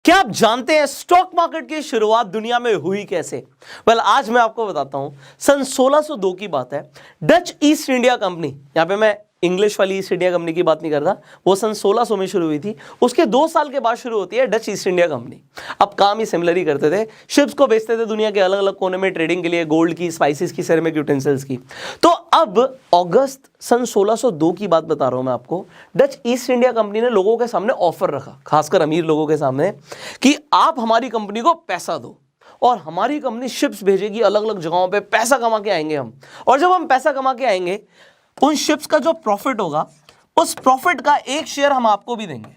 क्या आप जानते हैं स्टॉक मार्केट की शुरुआत दुनिया में हुई कैसे? आज मैं आपको बताता हूं। सन 1602 की बात है। डच ईस्ट इंडिया कंपनी, यहां पे मैं इंग्लिश वाली ईस्ट इंडिया कंपनी की बात नहीं कर रहा, वो सन 1600 में शुरू हुई थी। उसके 2 साल के बाद शुरू होती है डच ईस्ट इंडिया कंपनी। अब काम ही सिमिलर ही करते थे, शिप्स को बेचते थे दुनिया के अलग अलग कोने में ट्रेडिंग के लिए, गोल्ड की, स्पाइसेस की, सेरेमिक यूटेंसिल्स की। तो अब अगस्त सन 1602 की बात बता रहा हूं मैं आपको। डच ईस्ट इंडिया कंपनी ने लोगों के सामने ऑफर रखा, खासकर अमीर लोगों के सामने, कि आप हमारी कंपनी को पैसा दो और हमारी कंपनी शिप्स भेजेगी अलग अलग जगहों पे, पैसा कमा के आएंगे हम। और जब हम पैसा कमा के आएंगे, उन शिप्स का जो प्रॉफिट होगा, उस प्रॉफिट का 1 शेयर हम आपको भी देंगे।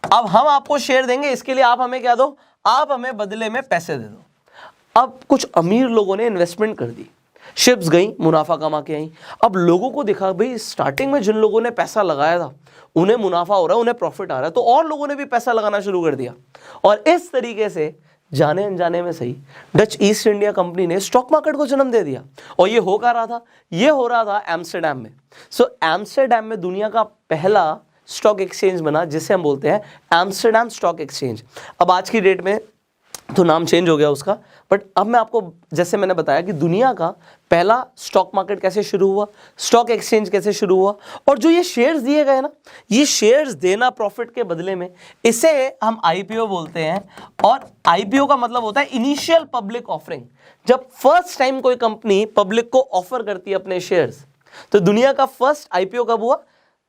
अब हम आपको शेयर देंगे, इसके लिए आप हमें क्या दो? आप हमें बदले में पैसे दे दो। अब कुछ अमीर लोगों ने इन्वेस्टमेंट कर दी, शिप्स गई, मुनाफा कमा के आई। अब लोगों को दिखा भाई स्टार्टिंग में जिन लोगों ने पैसा लगाया था उन्हें मुनाफा हो रहा है, उन्हें प्रॉफिट आ रहा है, तो और लोगों ने भी पैसा लगाना शुरू कर दिया। और इस तरीके से जाने अनजाने में सही डच ईस्ट इंडिया कंपनी ने स्टॉक मार्केट को जन्म दे दिया। और ये हो क्या रहा था? ये हो रहा था एम्स्टरडैम में। एम्स्टरडैम में दुनिया का पहला स्टॉक एक्सचेंज बना, जिसे हम बोलते हैं एम्स्टरडैम स्टॉक एक्सचेंज। अब आज की डेट में तो नाम चेंज हो गया उसका, बट अब मैं आपको, जैसे मैंने बताया कि दुनिया का पहला स्टॉक मार्केट कैसे शुरू हुआ, स्टॉक एक्सचेंज कैसे शुरू हुआ, और जो ये शेयर्स दिए गए ना, ये शेयर्स देना प्रॉफिट के बदले में, इसे हम आईपीओ बोलते हैं। और आईपीओ का मतलब होता है इनिशियल पब्लिक ऑफरिंग। जब फर्स्ट टाइम कोई कंपनी पब्लिक को ऑफर करती है अपने शेयर्स, तो दुनिया का फर्स्ट आईपीओ कब हुआ?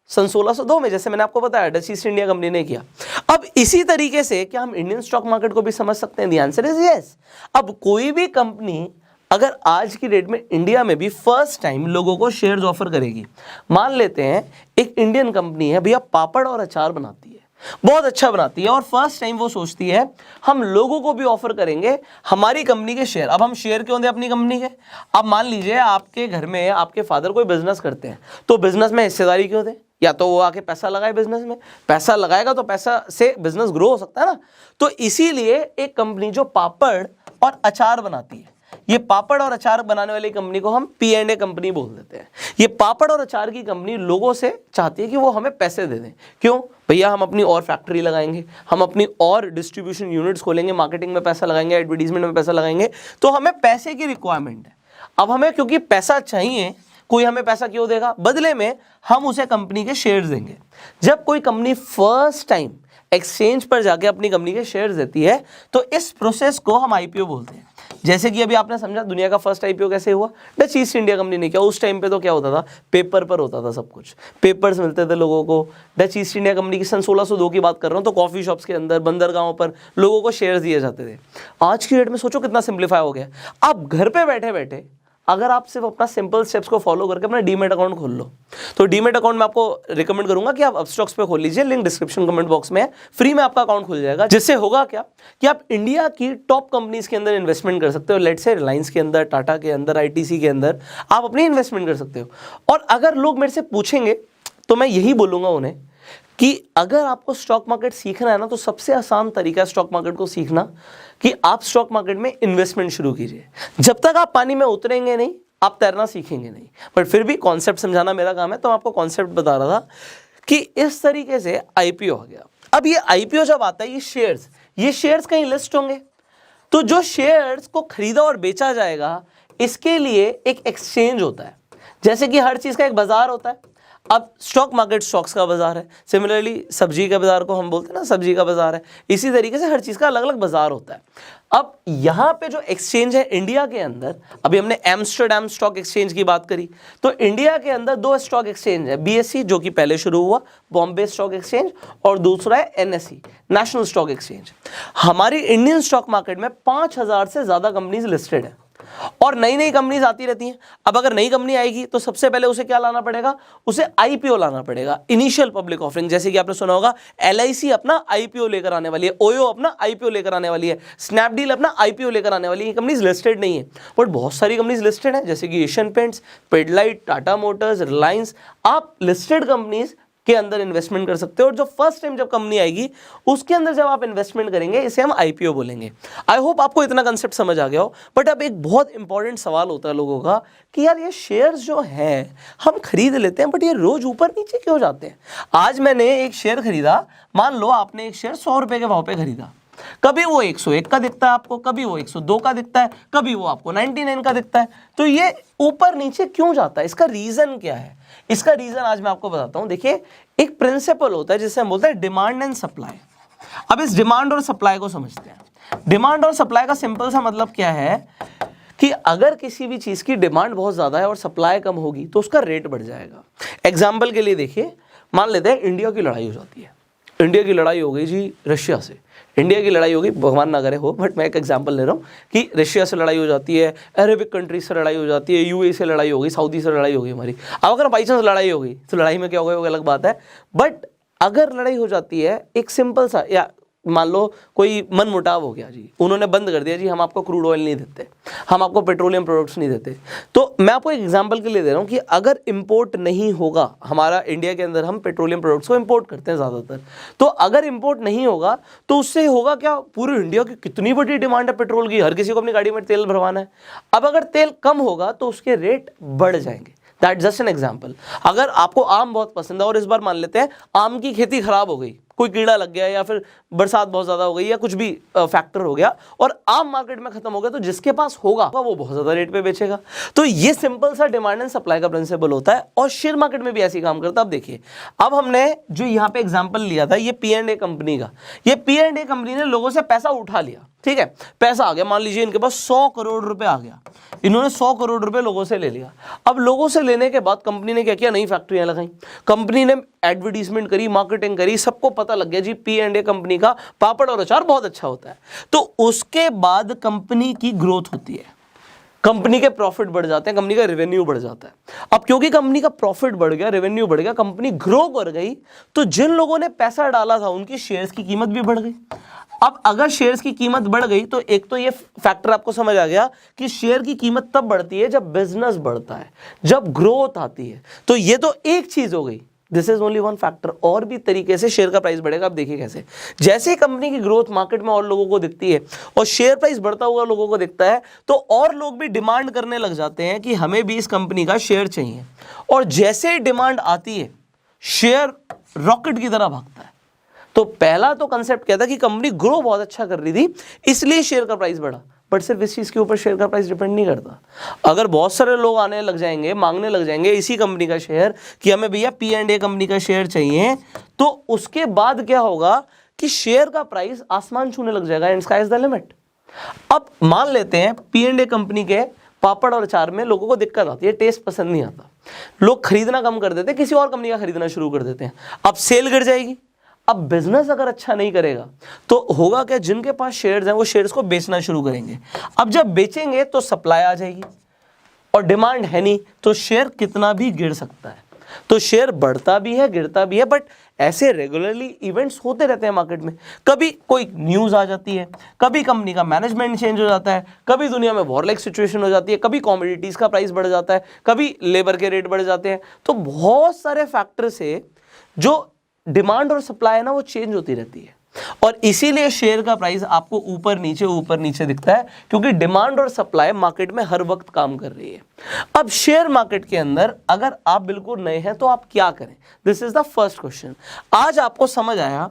सन 1602 में, जैसे मैंने आपको बताया, डच ईस्ट इंडिया कंपनी ने किया। अब इसी तरीके से क्या हम इंडियन स्टॉक मार्केट को भी समझ सकते हैं? The answer is yes. अब कोई भी कंपनी अगर आज की डेट में इंडिया में भी फर्स्ट टाइम लोगों को शेयर्स ऑफर करेगी, मान लेते हैं एक इंडियन कंपनी है भैया, पापड़ और अचार बनाती है, बहुत अच्छा बनाती है, और फर्स्ट टाइम वो सोचती है हम लोगों को भी ऑफर करेंगे हमारी कंपनी के शेयर। अब हम शेयर क्यों दें अपनी कंपनी के? अब मान लीजिए आपके घर में आपके फादर कोई बिजनेस करते हैं, तो बिजनेस में हिस्सेदारी क्यों दें? या तो वो आके पैसा लगाए बिजनेस में, पैसा लगाएगा तो पैसा से बिजनेस ग्रो हो सकता है ना। तो इसीलिए एक कंपनी जो पापड़ और अचार बनाती है, ये पापड़ और अचार बनाने वाली कंपनी को हम P&A कंपनी बोल देते हैं। ये पापड़ और अचार की कंपनी लोगों से चाहती है कि वो हमें पैसे दे दें। क्यों? भैया हम अपनी और फैक्ट्री लगाएंगे, हम अपनी और डिस्ट्रीब्यूशन यूनिट्स खोलेंगे, मार्केटिंग में पैसा लगाएंगे, एडवर्टीजमेंट में पैसा लगाएंगे, तो हमें पैसे की रिक्वायरमेंट है। अब हमें क्योंकि पैसा चाहिए, कोई हमें पैसा क्यों देगा? बदले में हम उसे कंपनी के शेयर्स देंगे। जब कोई कंपनी फर्स्ट टाइम एक्सचेंज पर जाके अपनी कंपनी के शेयर्स देती है, तो इस प्रोसेस को हम आईपीओ बोलते हैं। जैसे कि अभी आपने समझा दुनिया का फर्स्ट आईपीओ कैसे हुआ, डच ईस्ट इंडिया कंपनी ने किया। उस टाइम पे तो क्या होता था, पेपर पर होता था सब कुछ, पेपर्स मिलते थे लोगों को। डच ईस्ट इंडिया कंपनी की सन 1602 की बात कर रहा हूँ, तो कॉफी शॉप्स के अंदर, बंदरगाहों पर लोगों को शेयर्स दिए जाते थे। आज की डेट में सोचो कितना सिंप्लीफाई हो गया। आप घर पे बैठे बैठे अगर आप सिर्फ अपना सिंपल स्टेप्स को फॉलो करके अपना डीमेट अकाउंट खोल लो, तो डीमेट अकाउंट में आपको रिकमेंड करूंगा कि आप अपस्टॉक्स पे खोल लीजिए, लिंक डिस्क्रिप्शन कमेंट बॉक्स में है, फ्री में आपका अकाउंट खुल जाएगा। जिससे होगा क्या कि आप इंडिया की टॉप कंपनीज के अंदर इन्वेस्टमेंट कर सकते हो। लेट से रिलायंस के अंदर, टाटा के अंदर, आईटीसी के अंदर आप अपनी इन्वेस्टमेंट कर सकते हो। और अगर लोग मेरे से पूछेंगे तो मैं यही बोलूंगा उन्हें कि अगर आपको स्टॉक मार्केट सीखना है ना, तो सबसे आसान तरीका है स्टॉक मार्केट को सीखना कि आप स्टॉक मार्केट में इन्वेस्टमेंट शुरू कीजिए। जब तक आप पानी में उतरेंगे नहीं, आप तैरना सीखेंगे नहीं। बट फिर भी कॉन्सेप्ट समझाना मेरा काम है, तो मैं आपको कॉन्सेप्ट बता रहा था कि इस तरीके से आईपीओ आ गया। अब ये आईपीओ जब आता है, ये शेयर्स कहीं लिस्ट होंगे, तो जो शेयर्स को खरीदा और बेचा जाएगा, इसके लिए एक एक्सचेंज होता है। जैसे कि हर चीज का एक बाजार होता है। अब स्टॉक मार्केट स्टॉक्स का बाजार है, सिमिलरली सब्जी का बाजार को हम बोलते हैं ना, सब्जी का बाजार है। इसी तरीके से हर चीज का अलग अलग बाजार होता है। अब यहाँ पे जो एक्सचेंज है इंडिया के अंदर, अभी हमने एम्स्टरडैम स्टॉक एक्सचेंज की बात करी, तो इंडिया के अंदर 2 स्टॉक एक्सचेंज है। BSE जो कि पहले शुरू हुआ, बॉम्बे स्टॉक एक्सचेंज, और दूसरा है NSE, नेशनल स्टॉक एक्सचेंज। हमारी इंडियन स्टॉक मार्केट में 5000 से ज्यादा कंपनीज लिस्टेड है, और नई नई कंपनीज आती रहती हैं। अब अगर नई कंपनी आएगी तो सबसे पहले उसे क्या लाना पड़ेगा? उसे आईपीओ लाना पड़ेगा, इनिशियल पब्लिक ऑफरिंग। जैसे कि आपने सुना होगा LIC अपना आईपीओ लेकर आने वाली है, ओयो अपना आईपीओ लेकर आने वाली है, स्नैपडील अपना आईपीओ लेकर आने वाली है। ये कंपनीज लिस्टेड नहीं है, बट बहुत सारी कंपनीज लिस्टेड है, जैसे कि Asian paints, Pidilite, Tata Motors, Reliance. आप लिस्टेड कंपनीज के अंदर इन्वेस्टमेंट कर सकते हो, और जो फर्स्ट टाइम जब कंपनी आएगी उसके अंदर जब आप इन्वेस्टमेंट करेंगे, इसे हम आईपीओ बोलेंगे। आई होप आपको इतना कंसेप्ट समझ आ गया हो। बट अब एक बहुत इंपॉर्टेंट सवाल होता है लोगों का कि यार ये शेयर्स जो हैं हम खरीद लेते हैं, बट ये रोज ऊपर नीचे क्यों जाते हैं? आज मैंने एक शेयर खरीदा, मान लो आपने एक शेयर 100 रुपए के भाव पे खरीदा, कभी वो 101 का दिखता है आपको, कभी वो 102 का दिखता है, कभी वो आपको 99 का दिखता है। तो ये ऊपर नीचे क्यों जाता है, इसका रीजन क्या है? इसका रीजन आज मैं आपको बताता हूं। देखिए, एक प्रिंसिपल होता है जिसे हम बोलते हैं डिमांड एंड सप्लाई। अब इस डिमांड और सप्लाई को समझते हैं। डिमांड और सप्लाई का सिंपल सा मतलब क्या है कि अगर किसी भी चीज की डिमांड बहुत ज्यादा है और सप्लाई कम होगी तो उसका रेट बढ़ जाएगा। एग्जाम्पल के लिए देखिए, मान लेते हैं इंडिया की लड़ाई हो जाती है। इंडिया की लड़ाई हो गई जी रशिया से, इंडिया की लड़ाई होगी, भगवान ना करे हो, बट मैं एक एग्जांपल ले रहा हूँ कि रशिया से लड़ाई हो जाती है, अरेबिक कंट्रीज से लड़ाई हो जाती है, यूएई से लड़ाई होगी, सऊदी से लड़ाई होगी हमारी। अब अगर बाई चांस लड़ाई हो गई तो लड़ाई में क्या होगा वो अलग बात है, बट अगर लड़ाई हो जाती है एक सिंपल सा, या मान लो कोई मन मुटाव हो गया जी, उन्होंने बंद कर दिया जी हम आपको क्रूड ऑयल नहीं देते, हम आपको पेट्रोलियम प्रोडक्ट्स नहीं देते। तो मैं आपको एक एग्जांपल के लिए दे रहा हूँ कि अगर इंपोर्ट नहीं होगा, हमारा इंडिया के अंदर हम पेट्रोलियम प्रोडक्ट्स को इंपोर्ट करते हैं ज़्यादातर, तो अगर इंपोर्ट नहीं होगा तो उससे होगा क्या, पूरे इंडिया की कितनी बड़ी डिमांड है पेट्रोल की, हर किसी को अपनी गाड़ी में तेल भरवाना है। अब अगर तेल कम होगा तो उसके रेट बढ़ जाएंगे। That just an example. अगर आपको आम बहुत पसंद है और इस बार मान लेते हैं आम की खेती खराब हो गई, कोई कीड़ा लग गया या फिर बरसात बहुत ज्यादा हो गई या कुछ भी फैक्टर हो गया और आम मार्केट में खत्म हो गया, तो जिसके पास होगा वो बहुत ज्यादा रेट पे बेचेगा। तो ये सिंपल सा डिमांड एंड सप्लाई का प्रिंसिपल होता है और शेयर मार्केट में भी ऐसे ही काम करता है। अब देखिए, अब हमने जो यहाँ पे एग्जाम्पल लिया था ये P&A कंपनी का, ये P&A कंपनी ने लोगों से पैसा उठा लिया, ठीक है, पैसा आ गया, मान लीजिए इनके पास 100 करोड़ रुपए आ गया, इन्होंने 100 करोड़ रुपए लोगों से ले लिया। अब लोगों से लेने के बाद कंपनी ने क्या किया, नई फैक्ट्रियां लगाई, कंपनी ने एडवर्टीजमेंट करी, मार्केटिंग करी, सबको पता लग गया जी P&A कंपनी का पापड़ और अचार बहुत अच्छा होता है। तो उसके बाद कंपनी की ग्रोथ होती है, कंपनी के प्रॉफिट बढ़ जाते हैं, कंपनी का रेवेन्यू बढ़ जाता है। अब क्योंकि कंपनी का प्रॉफिट बढ़ गया, रेवेन्यू बढ़ गया, कंपनी ग्रो कर गई, तो जिन लोगों ने पैसा डाला था उनकी शेयर्स की कीमत भी बढ़ गई। अब अगर शेयर्स की कीमत बढ़ गई तो एक तो ये फैक्टर आपको समझ आ गया कि शेयर की कीमत तब बढ़ती है जब बिजनेस बढ़ता है, जब ग्रोथ आती है। तो ये तो एक चीज हो गई, this is only one factor. और भी तरीके से शेयर का प्राइस बढ़ेगा। आप देखिए कैसे, जैसे ही कंपनी की ग्रोथ मार्केट में और लोगों को दिखती है और शेयर प्राइस बढ़ता हुआ लोगों को दिखता है, तो और लोग भी डिमांड करने लग जाते हैं कि हमें भी इस कंपनी का शेयर चाहिए। और जैसे ही डिमांड आती है, शेयर रॉकेट की तरह भागता है। तो पहला तो कंसेप्ट क्या था कि कंपनी ग्रो बहुत अच्छा कर रही थी इसलिए शेयर का प्राइस बढ़ा, बट सिर्फ इस चीज के ऊपर शेयर का प्राइस डिपेंड नहीं करता। अगर बहुत सारे लोग आने लग जाएंगे, मांगने लग जाएंगे इसी कंपनी का शेयर कि हमें भैया P&A कंपनी का शेयर चाहिए, तो उसके बाद क्या होगा कि शेयर का प्राइस आसमान छूने लग जाएगा, and sky is the limit. अब मान लेते हैं P&A कंपनी के पापड़ और अचार में लोगों को दिक्कत आती है, टेस्ट पसंद नहीं आता, लोग खरीदना कम कर देते हैं, किसी और कंपनी का खरीदना शुरू कर देते हैं। अब सेल गिर जाएगी। अब बिजनेस अगर अच्छा नहीं करेगा तो होगा क्या, जिनके पास शेयर्स हैं वो शेयर्स को बेचना शुरू करेंगे। अब जब बेचेंगे तो सप्लाई आ जाएगी और डिमांड है नहीं, तो शेयर कितना भी गिर सकता है। तो शेयर बढ़ता भी है, गिरता भी है, बट ऐसे रेगुलरली इवेंट्स होते रहते हैं मार्केट में। कभी कोई न्यूज़ आ जाती है, कभी कंपनी का मैनेजमेंट चेंज हो जाता है, कभी दुनिया में वॉर लाइक सिचुएशन हो जाती है, कभी कॉमोडिटीज़ का प्राइस बढ़ जाता है, कभी लेबर के रेट बढ़ जाते हैं। तो बहुत सारे फैक्टर से जो डिमांड और सप्लाई है ना, वो चेंज होती रहती है। और इसीलिए शेयर का प्राइस आपको ऊपर नीचे दिखता है, क्योंकि डिमांड और सप्लाई मार्केट में हर वक्त काम कर रही है। अब शेयर मार्केट के अंदर अगर आप बिल्कुल नए हैं तो आप क्या करें, this is the first question. आज आपको समझ आया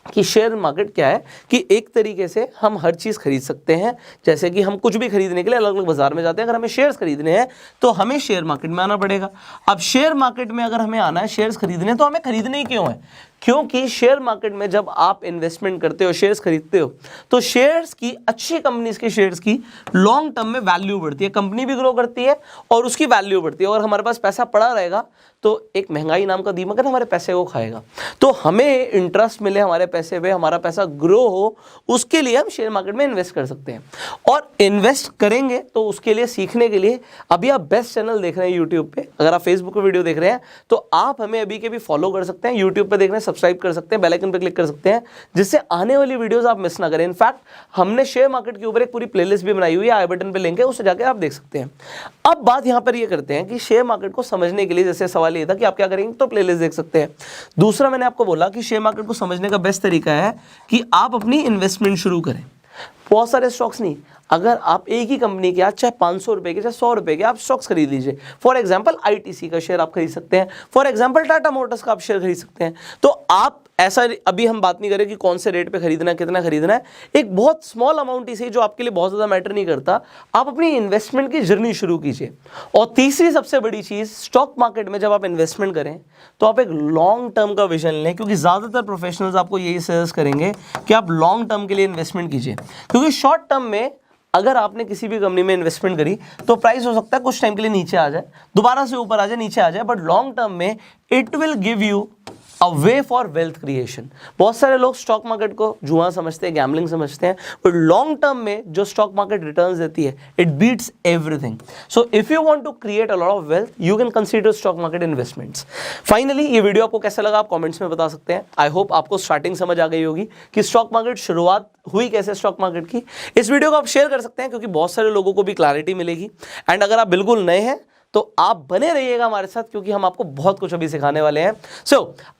कि शेयर मार्केट क्या है, कि एक tariके से हम हर चीज़ खरीद सकते हैं। जैसे कि हम कुछ भी खरीदने के लिए अलग अलग बाजार में जाते हैं, अगर हमें शेयर्स खरीदने हैं तो हमें शेयर मार्केट में आना पड़ेगा। अब शेयर मार्केट में अगर हमें आना है शेयर्स खरीदने, तो हमें खरीदने ही क्यों है, क्योंकि शेयर मार्केट में जब आप इन्वेस्टमेंट करते हो, शेयर्स खरीदते हो, तो शेयर्स की, अच्छी कंपनीज के शेयर्स की लॉन्ग टर्म में वैल्यू बढ़ती है, कंपनी भी ग्रो करती है और उसकी वैल्यू बढ़ती है। और हमारे पास पैसा पड़ा रहेगा तो एक महंगाई नाम का दीमक है, हमारे पैसे को खाएगा। तो हमें इंटरेस्ट मिले हमारे पैसे पे, हमारा पैसा ग्रो हो, उसके लिए हम शेयर मार्केट में इन्वेस्ट कर सकते हैं। और इन्वेस्ट करेंगे तो उसके लिए, सीखने के लिए अभी आप बेस्ट चैनल देख रहे हैं यूट्यूब पे, अगर आप फेसबुक पे वीडियो देख रहे हैं तो आप हमें अभी के भी फॉलो कर सकते हैं, यूट्यूब पे देख रहे हैं सब्सक्राइब कर सकते हैं, बेल आइकन पे क्लिक कर सकते हैं, जिससे आने वाली वीडियोस आप मिस ना करें। इनफैक्ट हमने शेयर मार्केट के ऊपर एक पूरी प्लेलिस्ट भी बनाई हुई है, आई बटन पे लिंक है, उससे जाकर आप देख सकते हैं। अब बात यहां पर ये करते हैं कि शेयर मार्केट को समझने के लिए, जैसे सवाल ये था कि आप क्या करेंगे, तो प्लेलिस्ट देख सकते हैं। दूसरा, मैंने आपको बोला कि शेयर मार्केट को समझने का बेस्ट तरीका है कि आप अपनी इन्वेस्टमेंट शुरू करें। बहुत सारे स्टॉक्स नहीं, अगर आप एक ही कंपनी के आज चाहे 500 रुपए के चाहे 100 रुपए के आप स्टॉक्स खरीद लीजिए, फॉर एग्जांपल आईटीसी का शेयर आप खरीद सकते हैं, फॉर एग्जांपल टाटा मोटर्स का आप शेयर खरीद सकते हैं। तो आप ऐसा, अभी हम बात नहीं करें कि कौन से रेट पे खरीदना है, कितना खरीदना है, एक बहुत स्मॉल अमाउंट ही सही जो आपके लिए बहुत ज़्यादा मैटर नहीं करता, आप अपनी इन्वेस्टमेंट की जर्नी शुरू कीजिए। और तीसरी सबसे बड़ी चीज़, स्टॉक मार्केट में जब आप इन्वेस्टमेंट करें तो आप एक लॉन्ग टर्म का विजन लें, क्योंकि ज़्यादातर प्रोफेशनल्स आपको यही सजेस्ट करेंगे कि आप लॉन्ग टर्म के लिए इन्वेस्टमेंट कीजिए। क्योंकि शॉर्ट टर्म में अगर आपने किसी भी कंपनी में इन्वेस्टमेंट करी तो प्राइस हो सकता है कुछ टाइम के लिए नीचे आ जाए, दोबारा से ऊपर आ जाए, नीचे आ जाए, बट लॉन्ग टर्म में it will give you a way for wealth creation. बहुत सारे लोग स्टॉक मार्केट को जुआ समझते हैं, गैम्बलिंग समझते हैं, बट लॉन्ग टर्म में जो स्टॉक मार्केट रिटर्न्स देती है, it beats everything. So if you want to create a lot of wealth, you can consider stock market investments. Finally, ये वीडियो आपको कैसा लगा आप कमेंट्स में बता सकते हैं। आई होप आपको स्टार्टिंग समझ आ गई होगी कि स्टॉक मार्केट शुरुआत हुई कैसे स्टॉक मार्केट की। इस वीडियो को आप शेयर कर सकते हैं क्योंकि बहुत सारे लोगों को भी क्लैरिटी मिलेगी। एंड अगर आप बिल्कुल नए हैं तो आप बने रहिएगा हमारे साथ, क्योंकि हम आपको बहुत कुछ अभी सिखाने वाले हैं।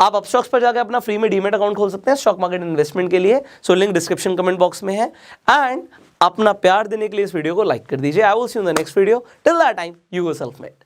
आप अपस्टॉक्स पर जाकर अपना फ्री में डीमैट अकाउंट खोल सकते हैं स्टॉक मार्केट इन्वेस्टमेंट के लिए। लिंक डिस्क्रिप्शन कमेंट बॉक्स में है। एंड अपना प्यार देने के लिए इस वीडियो को लाइक कर दीजिए। I will see you in the next video. Till that time, you go self made.